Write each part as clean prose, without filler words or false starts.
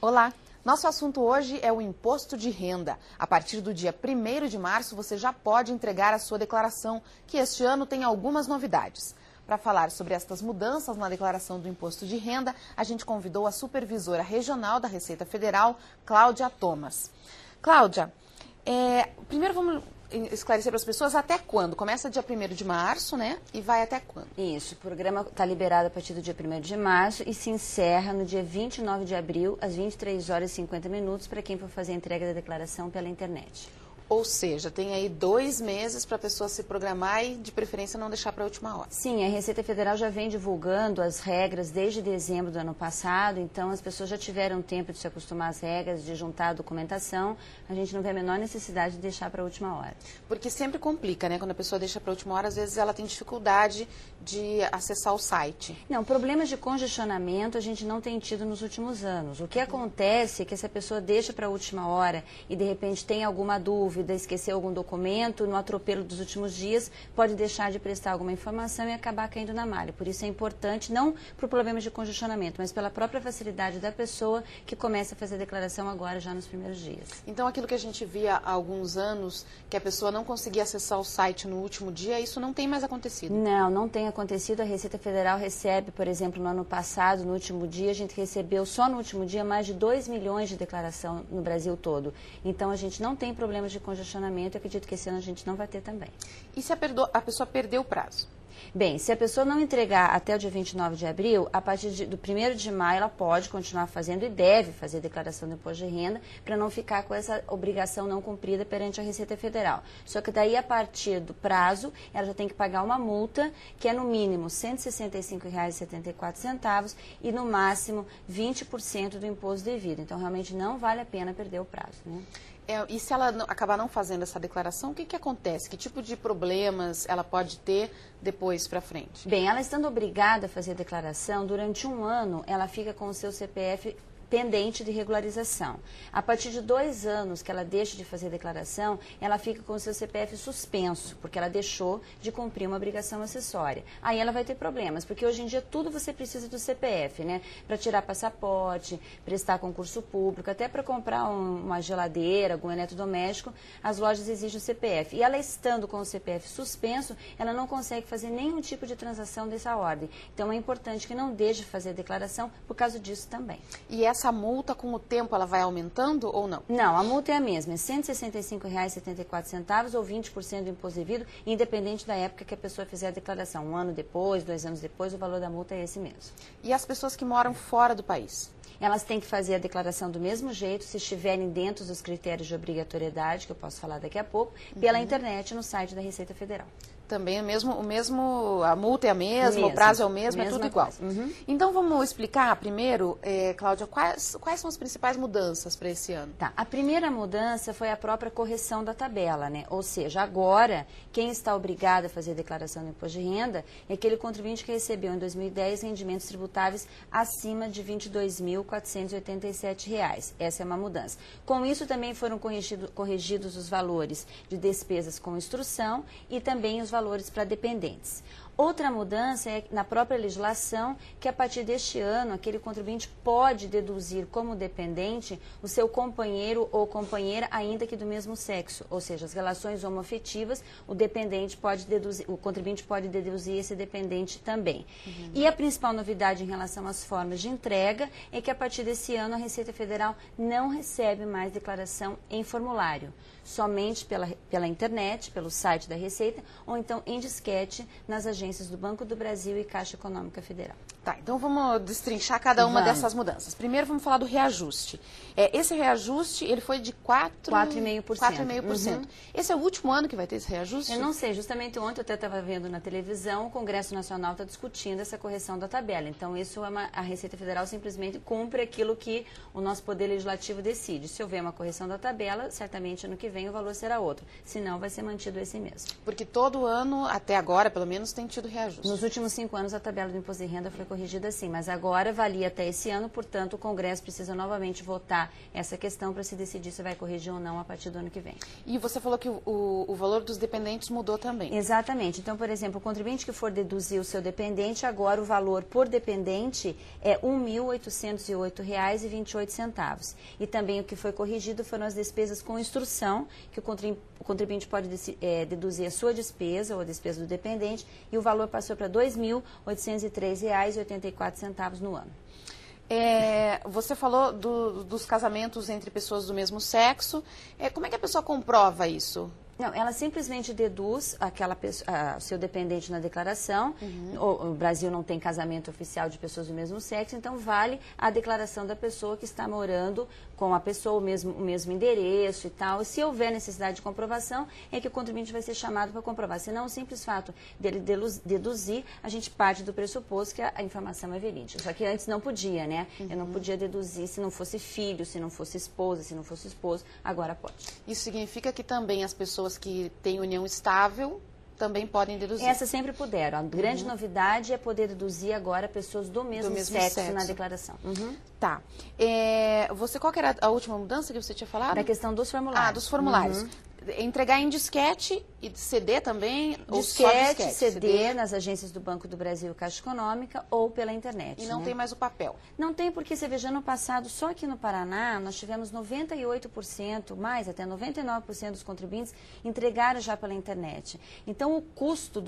Olá! Nosso assunto hoje é o imposto de renda. A partir do dia 1º de março, você já pode entregar a sua declaração, que este ano tem algumas novidades. Para falar sobre estas mudanças na declaração do imposto de renda, a gente convidou a supervisora regional da Receita Federal, Cláudia Thomas. Cláudia, primeiro vamos esclarecer para as pessoas até quando? Começa dia 1º de março, né? E vai até quando? Isso, o programa está liberado a partir do dia 1º de março e se encerra no dia 29 de abril, às 23 horas e 50 minutos, para quem for fazer a entrega da declaração pela internet. Ou seja, tem aí 2 meses para a pessoa se programar e, de preferência, não deixar para a última hora. Sim, a Receita Federal já vem divulgando as regras desde dezembro do ano passado, então as pessoas já tiveram tempo de se acostumar às regras, de juntar a documentação. A gente não vê a menor necessidade de deixar para a última hora. Porque sempre complica, né? Quando a pessoa deixa para a última hora, às vezes ela tem dificuldade de acessar o site. Não, problemas de congestionamento a gente não tem tido nos últimos anos. O que acontece é que se a pessoa deixa para a última hora e, de repente, tem alguma dúvida, esqueceu algum documento, no atropelo dos últimos dias, pode deixar de prestar alguma informação e acabar caindo na malha. Por isso é importante, não por problemas de congestionamento, mas pela própria facilidade da pessoa que começa a fazer a declaração agora, já nos primeiros dias. Então, aquilo que a gente via há alguns anos, que a pessoa não conseguia acessar o site no último dia, isso não tem mais acontecido? Não, não tem acontecido. A Receita Federal recebe, por exemplo, no ano passado, no último dia, a gente recebeu só no último dia mais de 2 milhões de declaração no Brasil todo. Então, a gente não tem problemas de congestionamento, eu acredito que esse ano a gente não vai ter também. E se a pessoa perdeu o prazo? Bem, se a pessoa não entregar até o dia 29 de abril, a partir do 1º de maio ela pode continuar fazendo e deve fazer a declaração do imposto de renda para não ficar com essa obrigação não cumprida perante a Receita Federal. Só que daí, a partir do prazo, ela já tem que pagar uma multa, que é no mínimo R$ 165,74 e no máximo 20% do imposto devido. Então, realmente não vale a pena perder o prazo, né? E se ela acabar não fazendo essa declaração, o que acontece? Que tipo de problemas ela pode ter depois para frente? Bem, ela estando obrigada a fazer a declaração, durante um ano ela fica com o seu CPF pendente de regularização. A partir de 2 anos que ela deixa de fazer a declaração, ela fica com o seu CPF suspenso, porque ela deixou de cumprir uma obrigação acessória. Aí ela vai ter problemas, porque hoje em dia tudo você precisa do CPF, né? Para tirar passaporte, prestar concurso público, até para comprar uma geladeira, algum eletrodoméstico, as lojas exigem o CPF. E ela estando com o CPF suspenso, ela não consegue fazer nenhum tipo de transação dessa ordem. Então é importante que não deixe de fazer a declaração por causa disso também. E essa multa, com o tempo, ela vai aumentando ou não? Não, a multa é a mesma, é R$ 165,74 ou 20% do imposto devido, independente da época que a pessoa fizer a declaração. 1 ano depois, 2 anos depois, o valor da multa é esse mesmo. E as pessoas que moram fora do país? Elas têm que fazer a declaração do mesmo jeito, se estiverem dentro dos critérios de obrigatoriedade, que eu posso falar daqui a pouco, pela internet no site da Receita Federal. Também a multa é a mesma, o prazo é o mesmo, é tudo igual. Então vamos explicar primeiro, Cláudia, quais são as principais mudanças para esse ano? Tá, a primeira mudança foi a própria correção da tabela, né? Ou seja, agora quem está obrigado a fazer a declaração do imposto de renda é aquele contribuinte que recebeu em 2010 rendimentos tributáveis acima de R$ 22.487. Essa é uma mudança. Com isso também foram corrigidos os valores de despesas com instrução e também os valores para dependentes. Outra mudança é na própria legislação, que a partir deste ano, aquele contribuinte pode deduzir como dependente o seu companheiro ou companheira, ainda que do mesmo sexo. Ou seja, as relações homoafetivas, o contribuinte pode deduzir esse dependente também. E a principal novidade em relação às formas de entrega é que a partir desse ano a Receita Federal não recebe mais declaração em formulário, somente pela internet, pelo site da Receita, ou então em disquete nas agências do Banco do Brasil e Caixa Econômica Federal. Tá, então vamos destrinchar cada uma dessas mudanças. Primeiro vamos falar do reajuste. Esse reajuste, ele foi de 4,5%. 4,5%. Esse é o último ano que vai ter esse reajuste? Eu não sei, justamente ontem eu até estava vendo na televisão, o Congresso Nacional está discutindo essa correção da tabela. Então isso a Receita Federal simplesmente cumpre aquilo que o nosso Poder Legislativo decide. Se houver uma correção da tabela, certamente ano que vem o valor será outro. Se não, vai ser mantido esse mesmo. Porque todo ano, até agora, pelo menos, tem tido reajuste. Nos últimos 5 anos, a tabela do imposto de renda foi corrigida corrigida sim, mas agora valia até esse ano, portanto o Congresso precisa novamente votar essa questão para se decidir se vai corrigir ou não a partir do ano que vem. E você falou que o valor dos dependentes mudou também. Exatamente. Então, por exemplo, o contribuinte que for deduzir o seu dependente, agora o valor por dependente é R$ 1.808,28. E também o que foi corrigido foram as despesas com instrução, que o contribuinte pode deduzir a sua despesa ou a despesa do dependente, e o valor passou para R$ 2.803,84 no ano. Você falou dos casamentos entre pessoas do mesmo sexo. Como é que a pessoa comprova isso? Não, ela simplesmente deduz seu dependente na declaração. O Brasil não tem casamento oficial de pessoas do mesmo sexo, então vale a declaração da pessoa que está morando com a pessoa, o mesmo endereço e tal. E se houver necessidade de comprovação, é que o contribuinte vai ser chamado para comprovar. Senão, o simples fato dele deduzir, a gente parte do pressuposto que a informação é verídica. Só que antes não podia, né? Eu não podia deduzir se não fosse filho, se não fosse esposa, se não fosse esposo. Agora pode. Isso significa que também as pessoas que têm união estável também podem deduzir. Essas sempre puderam. A grande novidade é poder deduzir agora pessoas do mesmo sexo na declaração. Tá. Qual que era a última mudança que você tinha falado? Da questão dos formulários. Dos formulários. Entregar em disquete e CD também? Disquete, ou só disquete, CD nas agências do Banco do Brasil e Caixa Econômica ou pela internet. E não tem mais o papel? Não tem, porque você veja, ano passado, só aqui no Paraná, nós tivemos 98%, mais até 99% dos contribuintes entregaram já pela internet. Então, o custo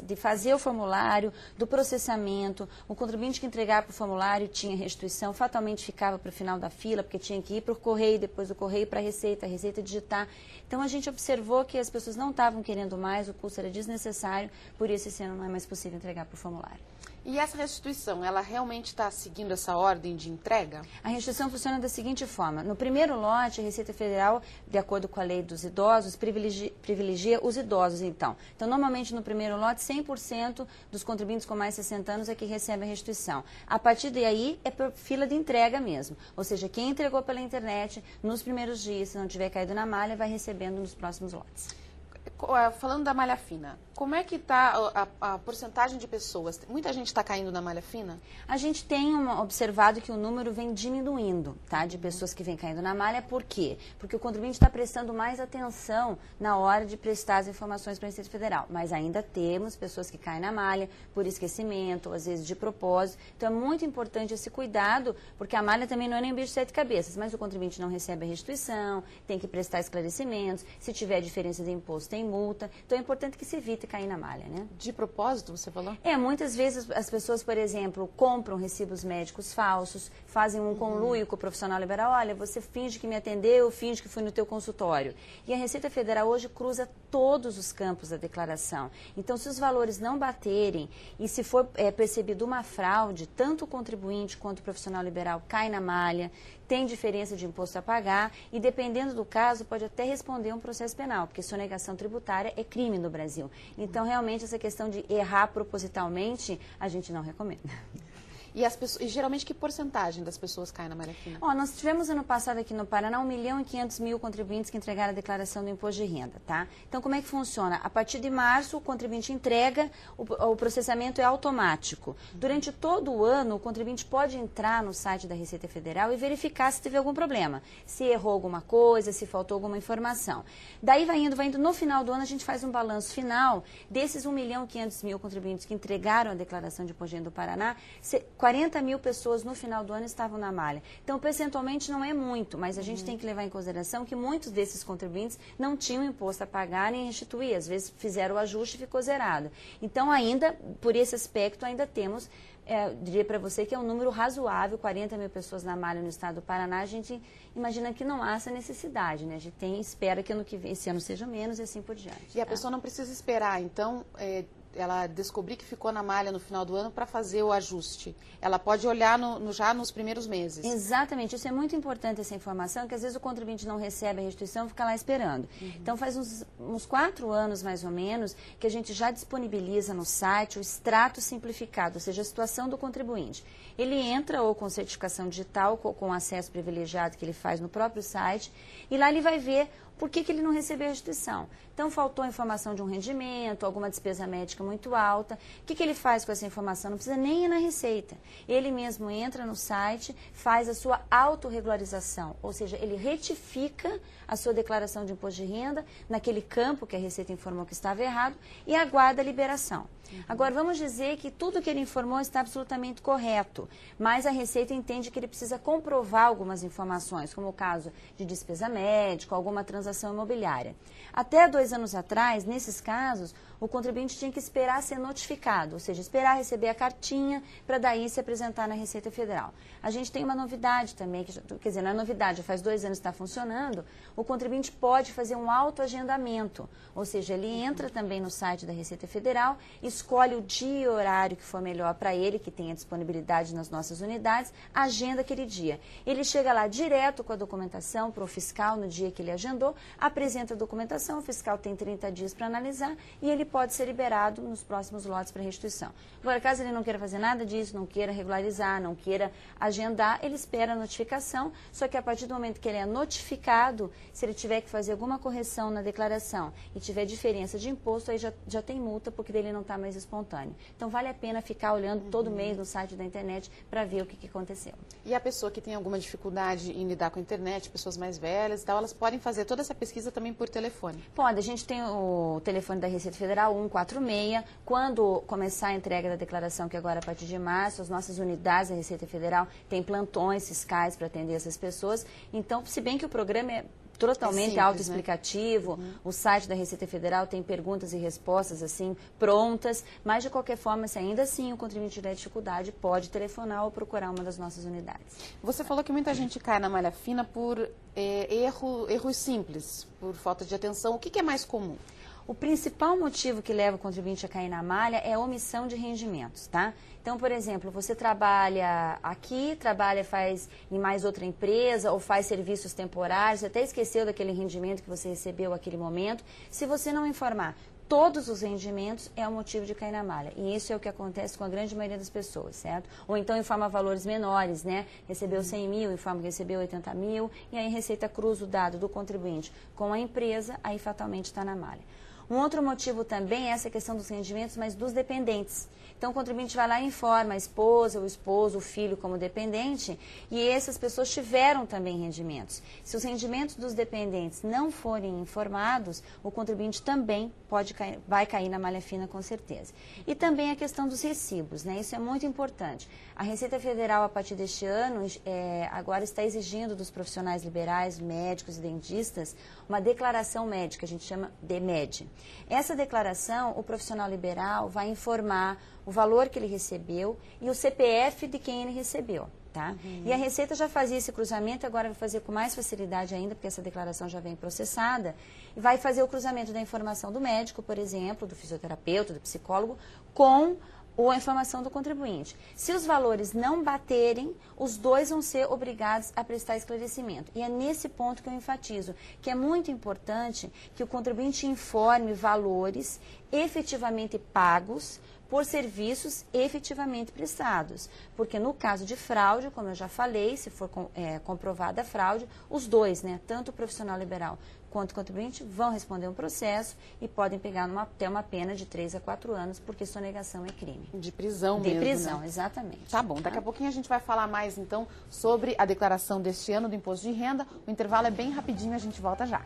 de fazer o formulário, do processamento, o contribuinte que entregava para o formulário tinha restituição, fatalmente ficava para o final da fila, porque tinha que ir para o correio, depois do correio para a Receita digitar. Então, a gente observou que as pessoas não estavam querendo mais, o custo era desnecessário, por isso esse ano não é mais possível entregar por formulário. E essa restituição, ela realmente está seguindo essa ordem de entrega? A restituição funciona da seguinte forma. No primeiro lote, a Receita Federal, de acordo com a lei dos idosos, privilegia os idosos, então. Então, normalmente, no primeiro lote, 100% dos contribuintes com mais de 60 anos é que recebe a restituição. A partir daí, é por fila de entrega mesmo. Ou seja, quem entregou pela internet, nos primeiros dias, se não tiver caído na malha, vai recebendo nos próximos lotes. Falando da malha fina, como é que está a porcentagem de pessoas? Muita gente está caindo na malha fina? A gente tem observado que o número vem diminuindo, tá? De pessoas que vêm caindo na malha. Por quê? Porque o contribuinte está prestando mais atenção na hora de prestar as informações para a Receita Federal. Mas ainda temos pessoas que caem na malha por esquecimento, ou às vezes de propósito. Então é muito importante esse cuidado, porque a malha também não é nem um bicho de 7 cabeças, mas o contribuinte não recebe a restituição, tem que prestar esclarecimentos, se tiver diferença de imposto tem multa. Então é importante que se evite cair na malha, né? De propósito, você falou? Muitas vezes as pessoas, por exemplo, compram recibos médicos falsos, fazem um conluio com o profissional liberal. Olha, você finge que me atendeu, finge que fui no teu consultório. E a Receita Federal hoje cruza todos os campos da declaração. Então, se os valores não baterem e se for percebido uma fraude, tanto o contribuinte quanto o profissional liberal cai na malha, tem diferença de imposto a pagar e, dependendo do caso, pode até responder um processo penal, porque sonegação tributária é crime no Brasil. Então, realmente, essa questão de errar propositalmente, a gente não recomenda. E geralmente, que porcentagem das pessoas cai na malha fina? Nós tivemos ano passado aqui no Paraná 1.500.000 contribuintes que entregaram a declaração do imposto de renda, tá? Então, como é que funciona? A partir de março, o contribuinte entrega, o processamento é automático. Durante todo o ano, o contribuinte pode entrar no site da Receita Federal e verificar se teve algum problema, se errou alguma coisa, se faltou alguma informação. Daí vai indo. No final do ano, a gente faz um balanço final desses 1.500.000 contribuintes que entregaram a declaração de imposto de renda do Paraná. 40.000 pessoas no final do ano estavam na malha. Então, percentualmente não é muito, mas a gente tem que levar em consideração que muitos desses contribuintes não tinham imposto a pagar nem restituir. Às vezes fizeram o ajuste e ficou zerado. Então, ainda, por esse aspecto, ainda temos, diria para você que é um número razoável, 40.000 pessoas na malha no estado do Paraná. A gente imagina que não há essa necessidade, né? A gente espera que esse ano seja menos e assim por diante. E a pessoa não precisa esperar, então, ela descobrir que ficou na malha no final do ano para fazer o ajuste. Ela pode olhar já nos primeiros meses. Exatamente. Isso é muito importante, essa informação, que às vezes o contribuinte não recebe a restituição e fica lá esperando. Então, faz uns 4 anos, mais ou menos, que a gente já disponibiliza no site o extrato simplificado, ou seja, a situação do contribuinte. Ele entra ou com certificação digital, com acesso privilegiado que ele faz no próprio site, e lá ele vai ver por que ele não recebeu a restituição. Então, faltou informação de um rendimento, alguma despesa médica muito alta. O que ele faz com essa informação? Não precisa nem ir na Receita. Ele mesmo entra no site, faz a sua autorregularização, ou seja, ele retifica a sua declaração de imposto de renda naquele campo que a Receita informou que estava errado e aguarda a liberação. Agora, vamos dizer que tudo que ele informou está absolutamente correto, mas a Receita entende que ele precisa comprovar algumas informações, como o caso de despesa médica, alguma transação imobiliária. Até 2 anos atrás, nesses casos, o contribuinte tinha que esperar ser notificado, ou seja, esperar receber a cartinha para daí se apresentar na Receita Federal. A gente tem uma novidade também, quer dizer, não é novidade, já faz 2 anos que está funcionando, o contribuinte pode fazer um autoagendamento, ou seja, ele entra também no site da Receita Federal, escolhe o dia e horário que for melhor para ele, que tenha disponibilidade nas nossas unidades, agenda aquele dia. Ele chega lá direto com a documentação para o fiscal no dia que ele agendou, apresenta a documentação, o fiscal tem 30 dias para analisar e ele pode ser liberado nos próximos lotes para restituição. Agora, caso ele não queira fazer nada disso, não queira regularizar, não queira agendar, ele espera a notificação, só que a partir do momento que ele é notificado, se ele tiver que fazer alguma correção na declaração e tiver diferença de imposto, aí já tem multa, porque dele não está mais espontâneo. Então, vale a pena ficar olhando todo mês no site da internet para ver o que aconteceu. E a pessoa que tem alguma dificuldade em lidar com a internet, pessoas mais velhas e tal, elas podem fazer toda essa pesquisa também por telefone? Pode, a gente tem o telefone da Receita Federal, 146. Quando começar a entrega da declaração, que agora a partir de março, as nossas unidades da Receita Federal têm plantões fiscais para atender essas pessoas. Então, se bem que o programa é totalmente autoexplicativo, né? O site da Receita Federal tem perguntas e respostas assim prontas, mas de qualquer forma, se ainda assim o contribuinte tiver dificuldade, pode telefonar ou procurar uma das nossas unidades. Você falou que muita gente cai na malha fina por erros simples, por falta de atenção. O que é mais comum? O principal motivo que leva o contribuinte a cair na malha é a omissão de rendimentos, tá? Então, por exemplo, você trabalha aqui, faz em mais outra empresa ou faz serviços temporários, até esqueceu daquele rendimento que você recebeu naquele momento. Se você não informar todos os rendimentos, é o motivo de cair na malha. E isso é o que acontece com a grande maioria das pessoas, certo? Ou então informa valores menores, né? Recebeu 100 mil, informa que recebeu 80 mil, e aí a Receita cruza o dado do contribuinte com a empresa, aí fatalmente está na malha. Um outro motivo também é essa questão dos rendimentos, mas dos dependentes. Então, o contribuinte vai lá e informa a esposa, o esposo, o filho como dependente, e essas pessoas tiveram também rendimentos. Se os rendimentos dos dependentes não forem informados, o contribuinte também vai cair na malha fina com certeza. E também a questão dos recibos, né? Isso é muito importante. A Receita Federal, a partir deste ano, agora está exigindo dos profissionais liberais, médicos e dentistas, uma declaração médica, a gente chama DMED. Essa declaração, o profissional liberal vai informar o valor que ele recebeu e o CPF de quem ele recebeu, tá? E a Receita já fazia esse cruzamento, agora vai fazer com mais facilidade ainda, porque essa declaração já vem processada, e vai fazer o cruzamento da informação do médico, por exemplo, do fisioterapeuta, do psicólogo, com a informação do contribuinte. Se os valores não baterem, os dois vão ser obrigados a prestar esclarecimento. E é nesse ponto que eu enfatizo, que é muito importante que o contribuinte informe valores efetivamente pagos por serviços efetivamente prestados. Porque no caso de fraude, como eu já falei, se for comprovada a fraude, os dois, né, tanto o profissional liberal quanto o contribuinte, vão responder um processo e podem pegar até uma pena de 3 a 4 anos, porque sonegação é crime. De prisão mesmo, De prisão, né? Exatamente. Tá bom, daqui a pouquinho a gente vai falar mais, então, sobre a declaração deste ano do Imposto de Renda. O intervalo é bem rapidinho, a gente volta já.